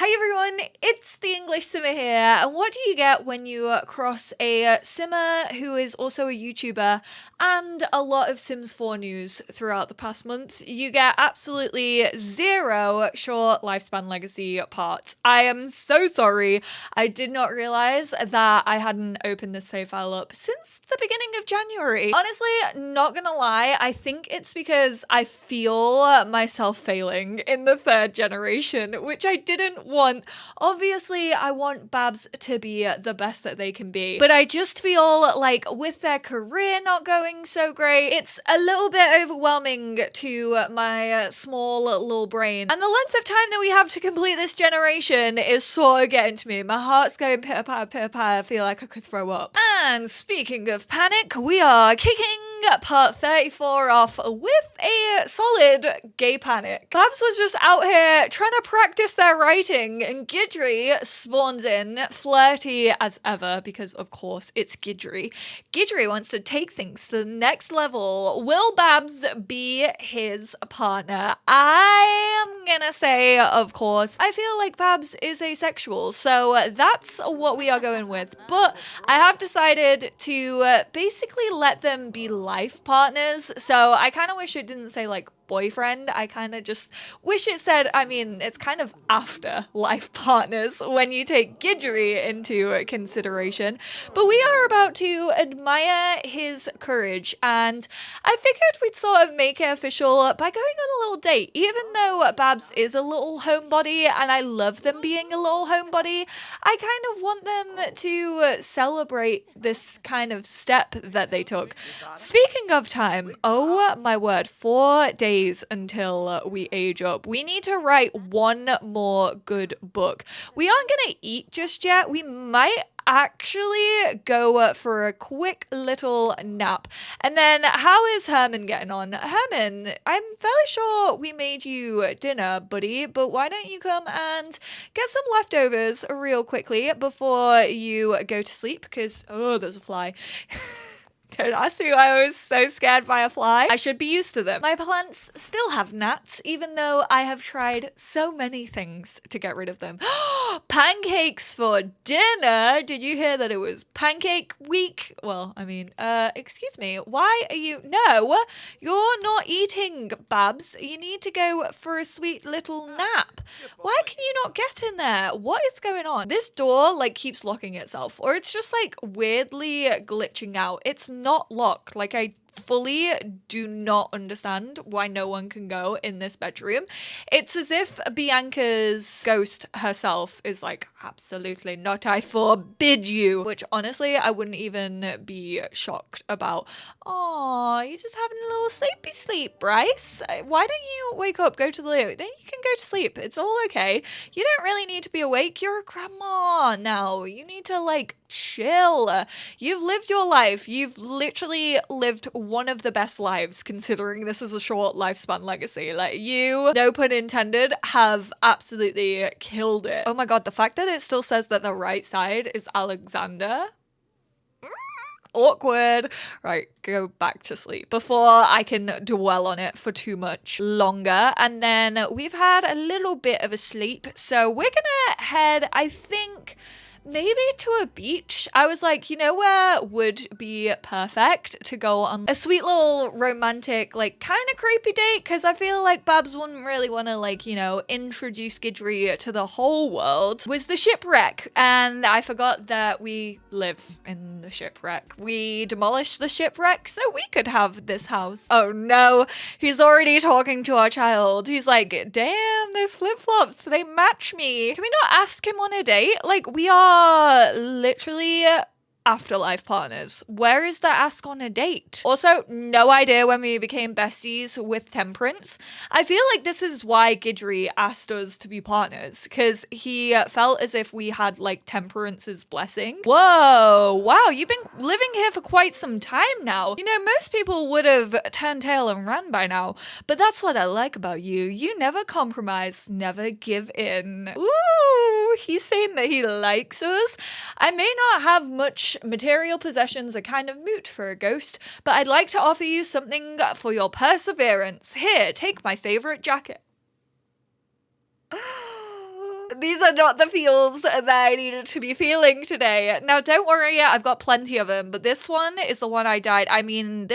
Hi everyone, it's the English Simmer here, and what do you get when you cross a simmer who is also a YouTuber and a lot of Sims 4 news throughout the past month? You get absolutely zero short lifespan legacy parts. I am so sorry. I did not realize that I hadn't opened this save file up since the beginning of January. Honestly, not gonna lie, I think it's because I feel myself failing in the third generation, which I didn't want. Obviously, I want Babs to be the best that they can be, but I just feel like with their career not going so great, it's a little bit overwhelming to my small little brain. And the length of time that we have to complete this generation is sort of getting to me. My heart's going pitter-patter, pitter-patter. I feel like I could throw up. And speaking of panic, we are kicking part 34 off with a solid gay panic. Babs was just out here trying to practice their writing, and Gidry spawns in, flirty as ever, because of course it's Gidry. Gidry wants to take things to the next level. Will Babs be his partner? I am gonna say, of course. I feel like Babs is asexual, so that's what we are going with. But I have decided to basically let them be life partners. So I kind of wish it didn't say like boyfriend. I kind of just wish it said, I mean, it's kind of after life partners when you take Gidry into consideration. But we are about to admire his courage, and I figured we'd sort of make it official by going on a little date. Even though Babs is a little homebody and I love them being a little homebody, I kind of want them to celebrate this kind of step that they took. Speaking of time, oh my word, 4 days until we age up. We need to write one more good book. We aren't gonna eat just yet. We might actually go for a quick little nap. And then how is Herman getting on? Herman, I'm fairly sure we made you dinner, buddy, but why don't you come and get some leftovers real quickly before you go to sleep? Because, oh, there's a fly. Don't ask me why I was so scared by a fly. I should be used to them. My plants still have gnats, even though I have tried so many things to get rid of them. Pancakes for dinner? Did you hear that it was pancake week? Well, I mean, excuse me, why are you... No, you're not eating, Babs. You need to go for a sweet little nap. Why can you not get in there? What is going on? This door, like, keeps locking itself, or it's just, like, weirdly glitching out. It's not locked. Like, I fully do not understand why no one can go in this bedroom. It's as if Bianca's ghost herself is like, absolutely not, I forbid you. Which honestly, I wouldn't even be shocked about. Oh, you're just having a little sleepy sleep, Bryce. Why don't you wake up, go to the loo? Then you can go to sleep. It's all okay. You don't really need to be awake. You're a grandma now. You need to like chill. You've lived your life. You've literally lived one of the best lives, considering this is a short lifespan legacy. Like, you, no pun intended, have absolutely killed it. Oh my god, the fact that it still says that the right side is Alexander. Awkward. Right, go back to sleep before I can dwell on it for too much longer. And then we've had a little bit of a sleep, so we're gonna head, I think, maybe to a beach. I was like, you know where would be perfect to go on a sweet little romantic, like kind of creepy date? Because I feel like Babs wouldn't really want to, like, you know, introduce Gidry to the whole world. Was the shipwreck. And I forgot that we live in the shipwreck. We demolished the shipwreck so we could have this house. Oh no, he's already talking to our child. He's like, damn, those flip-flops, they match me. Can we not ask him on a date? Like, we are literally afterlife partners. Where is the ask on a date? Also, no idea when we became besties with Temperance. I feel like this is why Gidry asked us to be partners, because he felt as if we had like Temperance's blessing. Whoa, wow, you've been living here for quite some time now. You know, most people would have turned tail and ran by now, but that's what I like about you. You never compromise, never give in. Ooh, he's saying that he likes us. I may not have much material possessions, are kind of moot for a ghost, but I'd like to offer you something for your perseverance. Here, take my favorite jacket. These are not the feels that I needed to be feeling today. Now, don't worry, I've got plenty of them, but this one is the one I dyed. I mean,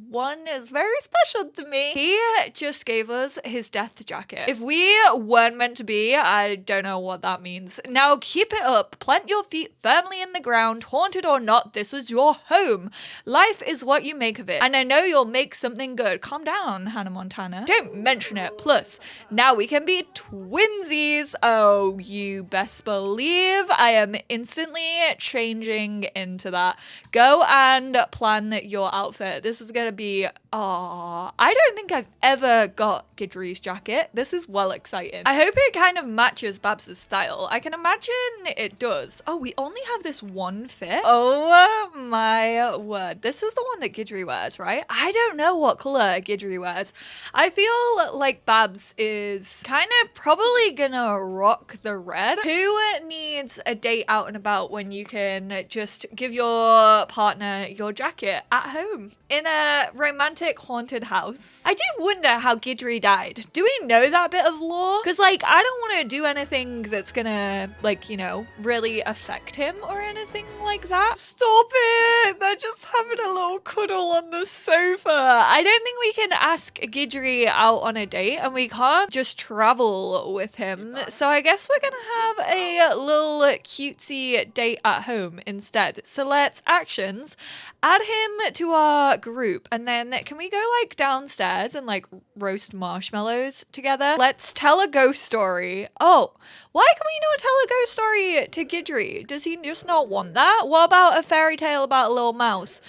one is very special to me. He just gave us his death jacket. If we weren't meant to be, I don't know what that means. Now, keep it up. Plant your feet firmly in the ground. Haunted or not, this is your home. Life is what you make of it. And I know you'll make something good. Calm down, Hannah Montana. Don't mention it. Plus, now we can be twinsies. Oh, you best believe I am instantly changing into that. Go and plan your outfit. This is gonna be, I don't think I've ever got Guidry's jacket. This is well exciting. I hope it kind of matches Babs's style. I can imagine it does. Oh, we only have this one fit. Oh my word. This is the one that Guidry wears, right? I don't know what color Guidry wears. I feel like Babs is kind of probably gonna rock the red. Who needs a date out and about when you can just give your partner your jacket at home in a romantic haunted house? I do wonder how Guidry died. Do we know that bit of lore? Because, like, I don't want to do anything that's gonna, like, you know, really affect him or anything like that. Stop it! They're just having a little cuddle on the sofa. I don't think we can ask Guidry out on a date, and we can't just travel with him. So I guess we're gonna have a little cutesy date at home instead. So let's actions, add him to our group, and then can we go like downstairs and like roast marshmallows together? Let's tell a ghost story. Oh, why can we not tell a ghost story to Guidry? Does he just not want that? What about a fairy tale about a little mouse?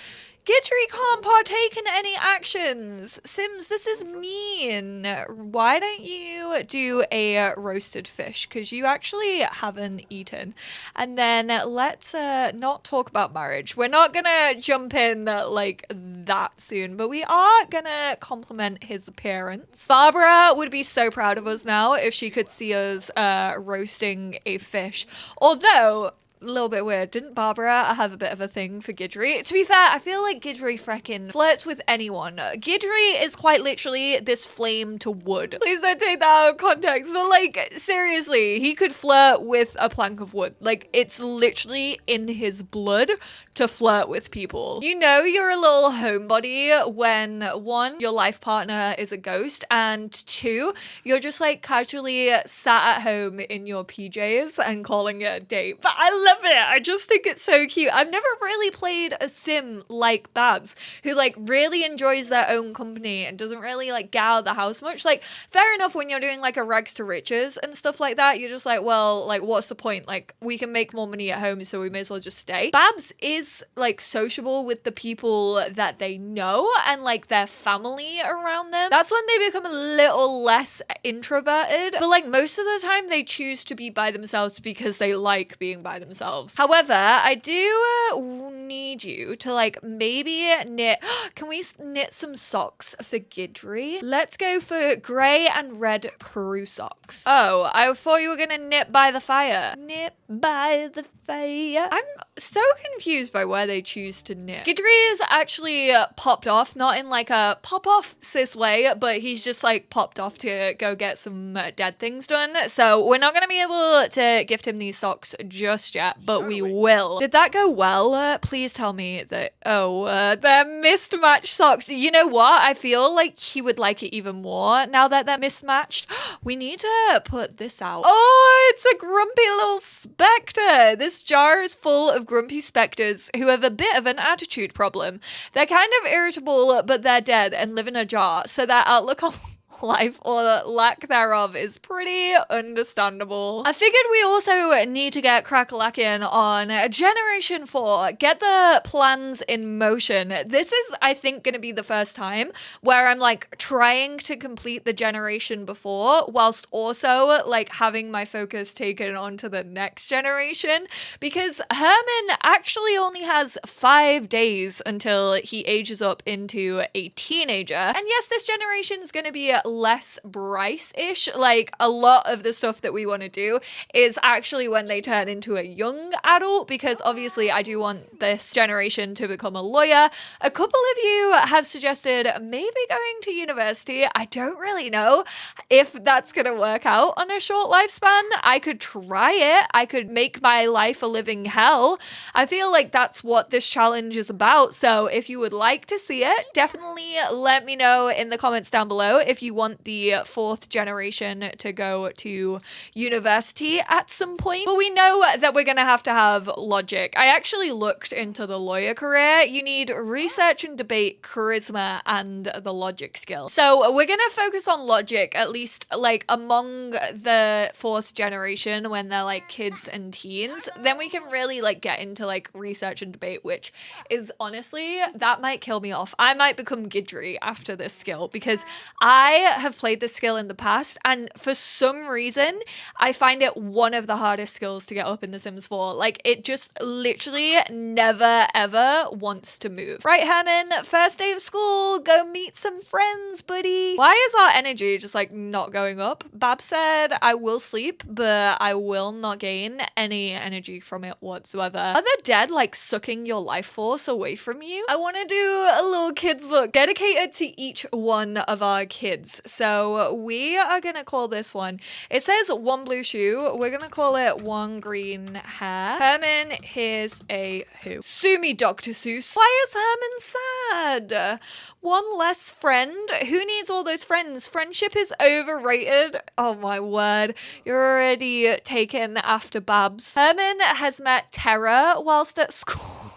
Guidry can't partake in any actions. Sims, this is mean. Why don't you do a roasted fish? Because you actually haven't eaten. And then let's not talk about marriage. We're not going to jump in like that soon, but we are going to compliment his appearance. Barbara would be so proud of us now if she could see us roasting a fish. Although, a little bit weird. Didn't Barbara have a bit of a thing for Guidry? To be fair, I feel like Guidry freckin' flirts with anyone. Guidry is quite literally this flame to wood. Please don't take that out of context, but like, seriously, he could flirt with a plank of wood. Like, it's literally in his blood to flirt with people. You know you're a little homebody when, one, your life partner is a ghost, and two, you're just like casually sat at home in your PJs and calling it a date. But I love it. I just think it's so cute. I've never really played a sim like Babs, who like really enjoys their own company and doesn't really like get out of the house much. Like, fair enough, when you're doing like a rags to riches and stuff like that, you're just like, well, like, what's the point? Like, we can make more money at home, so we may as well just stay. Babs is like sociable with the people that they know and like their family around them. That's when they become a little less introverted, but like most of the time they choose to be by themselves because they like being by themselves. However, I do need you to like maybe knit. Can we knit some socks for Guidry? Let's go for grey and red crew socks. Oh, I thought you were gonna knit by the fire. Knit by the fire. I'm so confused by where they choose to knit. Guidry is actually popped off, not in like a pop off cis way, but he's just like popped off to go get some dead things done. So we're not gonna be able to gift him these socks just yet, but we will. Did that go well? Please tell me that, they're mismatched socks. You know what? I feel like he would like it even more now that they're mismatched. We need to put this out. Oh, it's a grumpy little spectre. This jar is full of grumpy spectres who have a bit of an attitude problem. They're kind of irritable, but they're dead and live in a jar, so their outlook on life or lack thereof is pretty understandable. I figured we also need to get crack-a-lackin' on Generation 4. Get the plans in motion. This is, I think, going to be the first time where I'm like trying to complete the generation before whilst also like having my focus taken onto the next generation, because Herman actually only has 5 days until he ages up into a teenager. And yes, this generation is going to be less Bryce-ish. Like, a lot of the stuff that we want to do is actually when they turn into a young adult, because obviously I do want this generation to become a lawyer. A couple of you have suggested maybe going to university. I don't really know if that's going to work out on a short lifespan. I could try it. I could make my life a living hell. I feel like that's what this challenge is about. So if you would like to see it, definitely let me know in the comments down below if you want the fourth generation to go to university at some point. But we know that we're going to have logic. I actually looked into the lawyer career. You need research and debate, charisma, and the logic skill. So we're going to focus on logic, at least like among the fourth generation when they're like kids and teens. Then we can really like get into like research and debate, which is honestly, that might kill me off. I might become Gidry after this skill because I have played this skill in the past, and for some reason I find it one of the hardest skills to get up in The Sims 4. Like, it just literally never ever wants to move. Right, Herman? First day of school, go meet some friends, buddy. Why is our energy just like not going up? Bab said, I will sleep, but I will not gain any energy from it whatsoever. Are the dead like sucking your life force away from you? I want to do a little kids book dedicated to each one of our kids. So we are going to call this one, it says one blue shoe. We're going to call it one green hair. Herman, here's a who. Sue me, Dr. Seuss. Why is Herman sad? One less friend? Who needs all those friends? Friendship is overrated. Oh my word. You're already taken after Babs. Herman has met Terra whilst at school.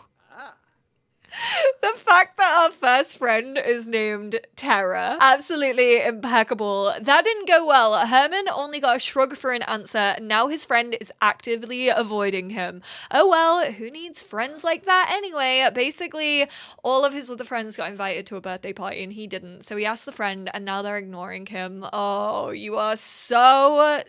The fact that our first friend is named Terra, absolutely impeccable. That didn't go well. Herman only got a shrug for an answer. Now his friend is actively avoiding him. Oh well, who needs friends like that anyway? Basically, all of his other friends got invited to a birthday party and he didn't. So he asked the friend and now they're ignoring him. Oh, you are so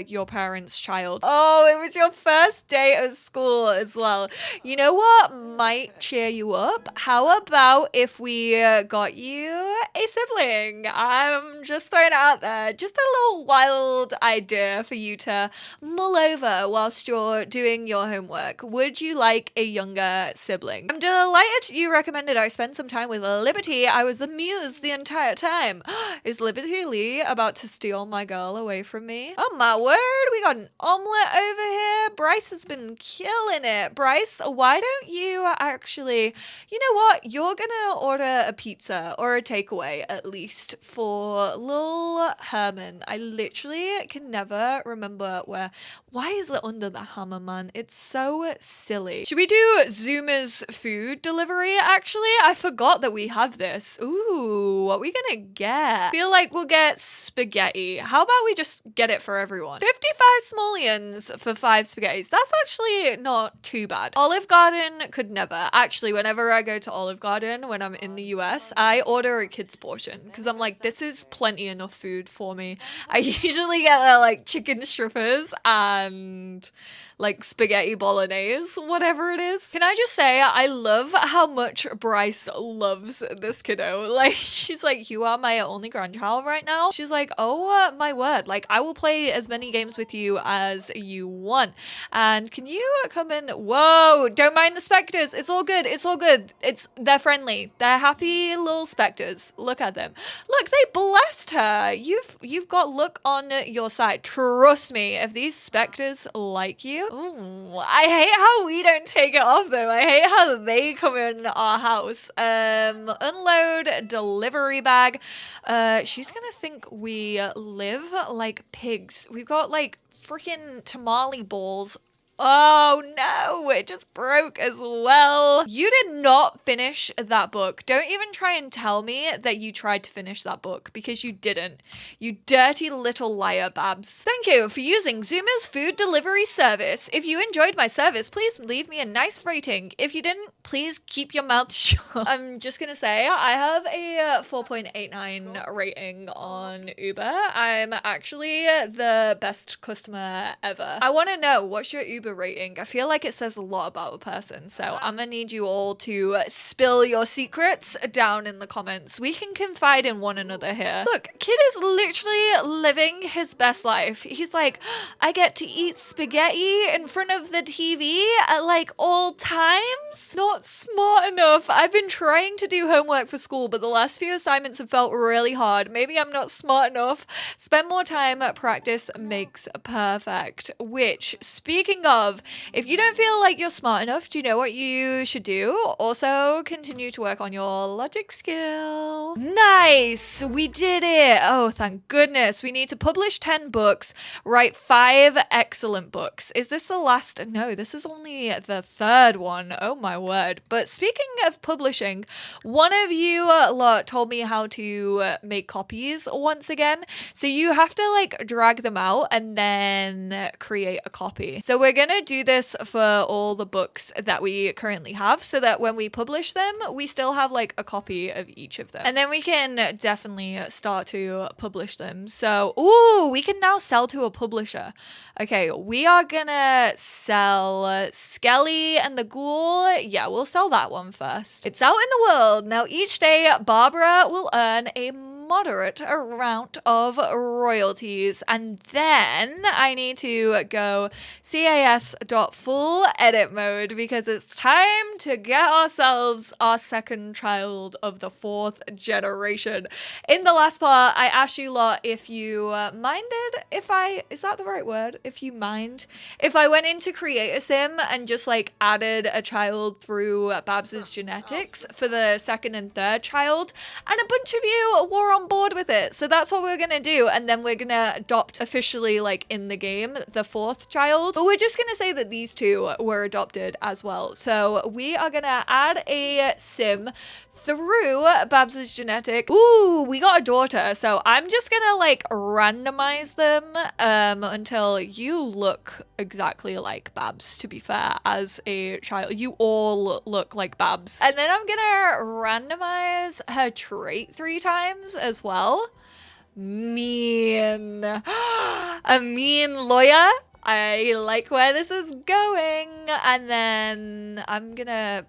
your parents' child. Oh, it was your first day of school as well. You know what might cheer you up? How about if we got you a sibling? I'm just throwing it out there. Just a little wild idea for you to mull over whilst you're doing your homework. Would you like a younger sibling? I'm delighted you recommended I spend some time with Liberty. I was amused the entire time. Is Liberty Lee about to steal my girl away from me? Oh my word, we got an omelette over here. Bryce has been killing it. Bryce, why don't you actually... You know what? You're gonna order a pizza or a takeaway at least for little Herman. I literally can never remember where. Why is it under the hammer, man? It's so silly. Should we do Zoomer's food delivery? Actually, I forgot that we have this. Ooh, what are we gonna get? I feel like we'll get spaghetti. How about we just get it for everyone? 55 simoleons for 5 spaghettis. That's actually not too bad. Olive Garden could never. Actually, whenever I go to Olive Garden when I'm in the US, I order a kid's portion because I'm like, this is plenty enough food for me. I usually get like chicken strippers and like spaghetti bolognese, whatever it is. Can I just say, I love how much Bryce loves this kiddo. Like, she's like, you are my only grandchild right now. She's like, oh my word, like I will play as many games with you as you want. And can you come in? Whoa, don't mind the specters. It's all good. It's all good. They're friendly. They're happy little specters. Look at them. Look, they blessed her. You've got luck on your side. Trust me, if these specters like you. Ooh, I hate how we don't take it off though. I hate how they come in our house. Unload delivery bag. She's gonna think we live like pigs. We've got like freaking tamale balls. Oh no, it just broke as well. You did not finish that book. Don't even try and tell me that you tried to finish that book because you didn't. You dirty little liar, Babs. Thank you for using Zoomer's food delivery service. If you enjoyed my service, please leave me a nice rating. If you didn't, please keep your mouth shut. I'm just gonna say I have a 4.89 rating on Uber. I'm actually the best customer ever. I want to know, what's your Uber rating. I feel like it says a lot about a person. So I'm gonna need you all to spill your secrets down in the comments. We can confide in one another here. Look, kid is literally living his best life. He's like, I get to eat spaghetti in front of the TV at like all times. Not smart enough. I've been trying to do homework for school, but the last few assignments have felt really hard. Maybe I'm not smart enough. Spend more time. Practice makes perfect. Which, speaking of, if you don't feel like you're smart enough, do you know what you should do? Also, continue to work on your logic skill. Nice! We did it! Oh, thank goodness. We need to publish 10 books, write 5 excellent books. Is this the last? No, this is only the third one. Oh my word. But speaking of publishing, one of you lot told me how to make copies once again. So you have to like drag them out and then create a copy. So we're gonna do this for all the books that we currently have so that when we publish them, we still have like a copy of each of them. And then we can definitely start to publish them. So, ooh, we can now sell to a publisher. Okay, we are gonna sell Skelly and the Ghoul. Yeah, we'll sell that one first. It's out in the world. Now each day, Barbara will earn a moderate amount of royalties, and then I need to go CAS.full edit mode because it's time to get ourselves our second child of the 4th generation. In the last part, I asked you lot if you minded is that the right word? If you mind if I went into Create a Sim and just like added a child through Babs's genetics for the second and third child, and a bunch of you were on board with it. So that's what we're gonna do, and then we're gonna adopt officially like in the game the 4th child, but we're just gonna say that these 2 were adopted as well. So we are gonna add a sim through Babs's genetic. Ooh, we got a daughter, so I'm just gonna like randomize them until you look exactly like Babs, to be fair, as a child. You all look like Babs. And then I'm gonna randomize her trait 3 times as well. Mean. A mean lawyer. I like where this is going. And then I'm gonna,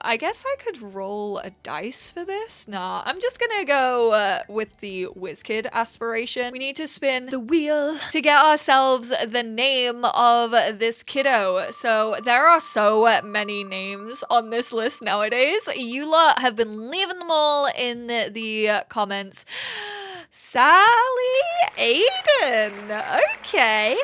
I guess I could roll a dice for this. Nah, I'm just gonna go with the WizKid aspiration. We need to spin the wheel to get ourselves the name of this kiddo. So there are so many names on this list nowadays. You lot have been leaving them all in the comments. Sally Aiden. Okay.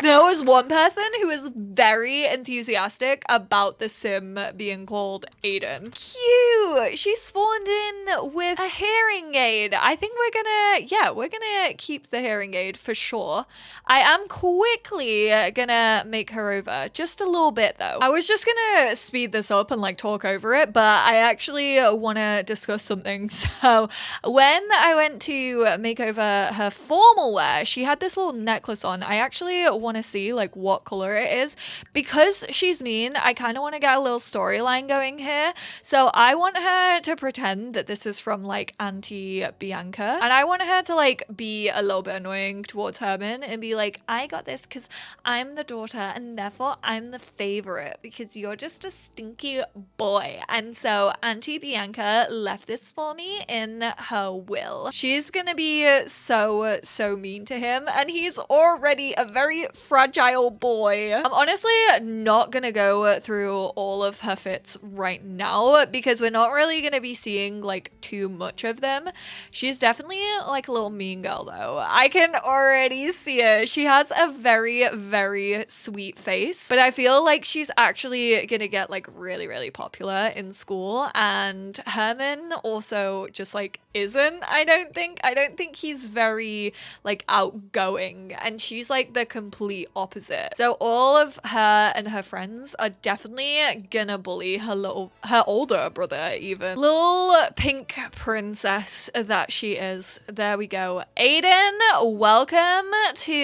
There was one person who was very enthusiastic about the sim being called Aiden. Cute. She spawned in with a hearing aid. I think we're gonna keep the hearing aid for sure. I am quickly gonna make her over. Just a little bit though. I was just gonna speed this up and like talk over it, but I actually want to discuss something. So when I went to make over her formal wear, she had this little necklace on. I actually want to see like what color it is because she's mean. I kind of want to get a little storyline going here. So I want her to pretend that this is from like Auntie Bianca, and I want her to like be a little bit annoying towards Herman and be like, I got this because I'm the daughter and therefore I'm the favorite because you're just a stinky boy. And so Auntie Bianca left this for me in her will. She's gonna be so mean to him, and he's already a very fragile boy. I'm honestly not gonna go through all of her fits right now because we're not really gonna be seeing like too much of them. She's definitely like a little mean girl though. I can already see it. She has a very sweet face, but I feel like she's actually gonna get like really popular in school, and Herman also just like isn't. I don't think he's very like outgoing, and she's like the complete opposite. So all of her and her friends are definitely gonna bully her older brother even. Little pink princess that she is. There we go. Aiden, welcome to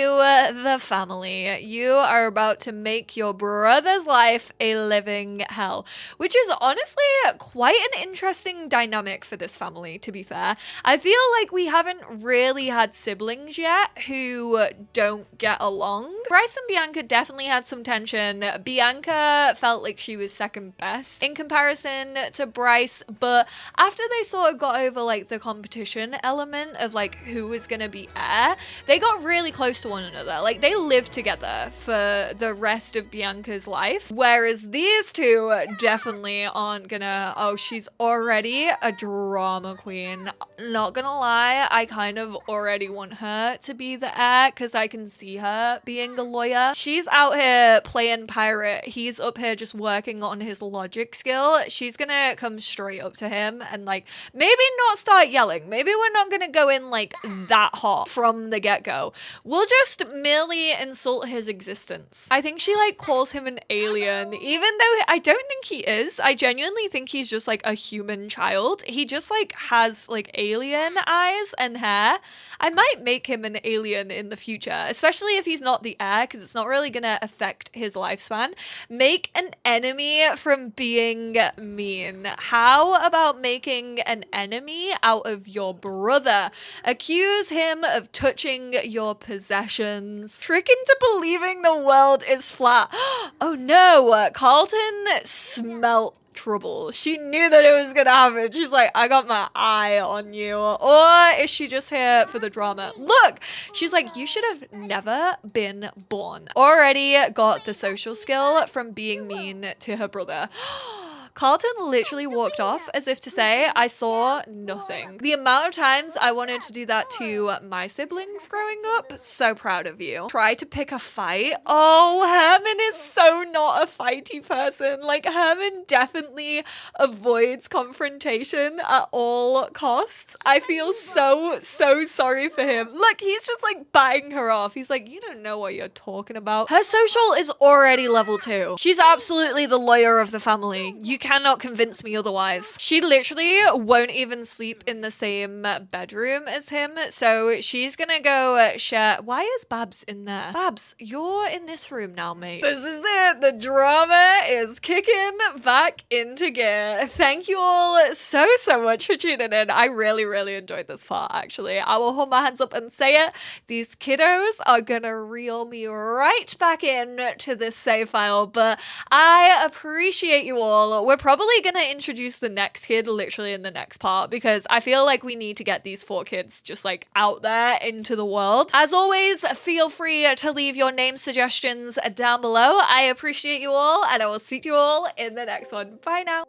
the family. You are about to make your brother's life a living hell, which is honestly quite an interesting dynamic for this family, to be fair. I feel like we haven't really had siblings yet who don't get along. Bryce and Bianca definitely had some tension. Bianca felt like she was second best in comparison to Bryce, but after they sort of got over like the competition element of like who was gonna be heir, they got really close to one another. Like they lived together for the rest of Bianca's life, whereas these two definitely aren't gonna. Oh, she's already a drama queen. Not gonna lie, I kind of already want her to be the heir because I can see her being a lawyer. She's out here playing pirate. He's up here just working on his logic skill. She's gonna come straight up to him and like maybe not start yelling. Maybe we're not gonna go in like that hot from the get-go. We'll just merely insult his existence. I think she like calls him an alien, even though I don't think he is. I genuinely think he's just like a human child. He just like has like alien eyes and hair. I might make him an alien in the future, especially if he's not the heir, because it's not really gonna affect his lifespan. Make an enemy from being mean. How about making an enemy out of your brother? Accuse him of touching your possessions. Trick into believing the world is flat. Oh no, Carlton smelt trouble. She knew that it was gonna happen. She's like, I got my eye on you. Or is she just here for the drama? Look, she's like, you should have never been born. Already got the social skill from being mean to her brother. Carlton literally walked off as if to say, I saw nothing. The amount of times I wanted to do that to my siblings growing up, so proud of you. Try to pick a fight. Oh, Herman is so not a fighty person. Like, Herman definitely avoids confrontation at all costs. I feel so sorry for him. Look, he's just like batting her off. He's like, you don't know what you're talking about. Her social is already level 2. She's absolutely the lawyer of the family. You cannot convince me otherwise. She literally won't even sleep in the same bedroom as him, so she's gonna go share. Why is Babs in there? Babs, you're in this room now, mate. This is it. The drama is kicking back into gear. Thank you all so much for tuning in. I really enjoyed this part, actually. I will hold my hands up and say it. These kiddos are gonna reel me right back in to this save file, but I appreciate you all. We're probably gonna introduce the next kid literally in the next part because I feel like we need to get these 4 kids just like out there into the world. As always, feel free to leave your name suggestions down below. I appreciate you all and I will speak to you all in the next one. Bye now.